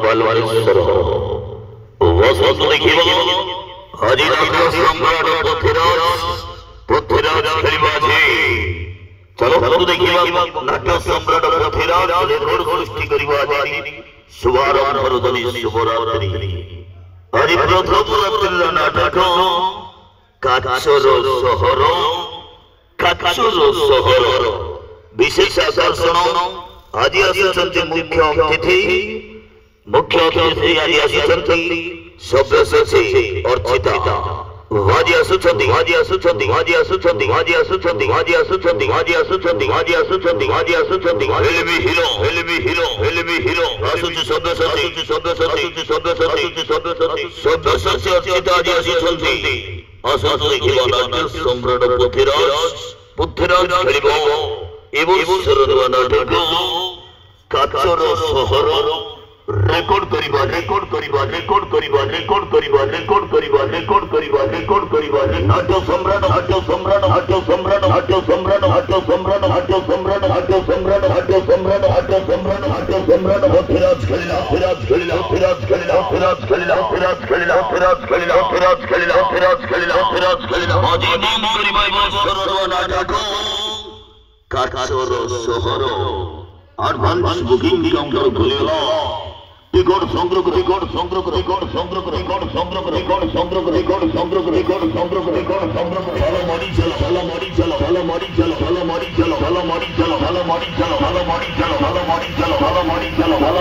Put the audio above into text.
বালবালেশ্বর বসন্ত দেখিব আজি নাট্য সম্রাট পথিরাজ খেলিবাছে। চলো বন্ধু দেখিবা নাট্য সম্রাট পথিরাজ রেকর্ড সৃষ্টি করিবা আজি শুভারম্ভর ধ্বনি শুভরাত্রি। আজি প্রথম রাত্রির নাটক কাছর শহর। কাছর শহর বিশেষ আকর্ষণ আজি আসিଛନ୍ତି মুখ্য অতিথি। মুখ্য অতিথି আজি আসিଛନ୍ତି সব্যସାଚୀ ଅର୍ଚ୍ଚିତା। ଆଜି ଆସୁଛନ୍ତି ଆଜି ଆସୁଛନ୍ତି ଆଜି ଆସୁଛନ୍ତି ଆଜି ଆସୁଛନ୍ତି ଆଜି ଆସୁଛନ୍ତି ଆଜି ଆସୁଛନ୍ତି ଆଜି ଆସୁଛନ୍ତି ଆଜି ଆସୁଛନ୍ତି ହେଲେବି ହିରୋ ହେଲେବି ହିରୋ ହେଲେବି ହିରୋ ଆସୁଛି ସବ୍ୟସାଚୀ ଆସୁଛି ସବ୍ୟସାଚୀ ଆସୁଛି ସବ୍ୟସାଚୀ ଆସୁଛି ସବ୍ୟସାଚୀ ସବ୍ୟସାଚୀ ଅର୍ଚ୍ଚିତା ଆଜି ଆସିଛନ୍ତି। ଆସନ୍ତୁ ଦେଖିବା ନାଟ୍ୟ ସମ୍ରାଟ ପୃଥ୍ୱୀରାଜ। ପୃଥ୍ୱୀରାଜ ଖେଳିବ ଏ ବର୍ଷର ନୂଆ ନାଟକ କାଚର ସହର। ରେକର୍ଡ କରିବା ରେକର୍ଡ କରିବା ରେକର୍ଡ କରିବା ରେକର୍ଡ କରିବା ରେକର୍ଡ କରିବା ରେକର୍ଡ କରିବା ରେକର୍ଡ କରିବା ନାଟ୍ୟ ସମ୍ରାଟ ନାଟ୍ୟ ସମ୍ରାଟ ନାଟ୍ୟ ସମ୍ରାଟ ନାଟ୍ୟ ସମ୍ରାଟ ନାଟ୍ୟ ସମ୍ରାଟ ନାଟ୍ୟ ସମ୍ରାଟ ନାଟ୍ୟ ସମ୍ରାଟ ନାଟ୍ୟ ସମ୍ରାଟ ନାଟ୍ୟ ସମ୍ରାଟ ନାଟ୍ୟ ସମ୍ରାଟ ପୃଥ୍ୱୀରାଜ ଖେଳିଲା ପୃଥ୍ୱୀରାଜ ଖେଳିଲା ପୃଥ୍ୱୀରାଜ ଖେଳିଲା ପୃଥ୍ୱୀରାଜ ଖେଳିଲା ପୃଥ୍ୱୀରାଜ ଖେଳିଲା ପୃଥ୍ୱୀରାଜ ଖେଳିଲା ପୃଥ୍ୱୀରାଜ ଖେଳିଲା ପୃଥ୍ୱୀରାଜ ଖେଳିଲା ପୃଥ୍ୱୀରାଜ ଖେଳିଲା। ଆଜି ନାମ କରିବା ଏ ବର୍ଷର ନାଟକ କାଚର ସହର। ଆଡଭାନ୍ସ ବୁକିଂ କାଉଣ୍ଟର ଖୋଲିଗଲା। রেকর্ড সংগ্রহ রেকর্ড সংগ্রহ রেকর্ড সংগ্রহ রেকর্ড সংগ্রহ রেকর্ড সংগ্রহ রেকর্ড সংগ্রহ রেকর্ড সংগ্রহ রেকর্ড সংগ্রহ ভালো মারি চলো ভালো মারি চলো ভালো মারি চলো ভালো মারি চলো ভালো মারি চলো ভালো মারি চলো ভালো মারি চলো ভালো মারি চলো ভালো মারি চলো ভালো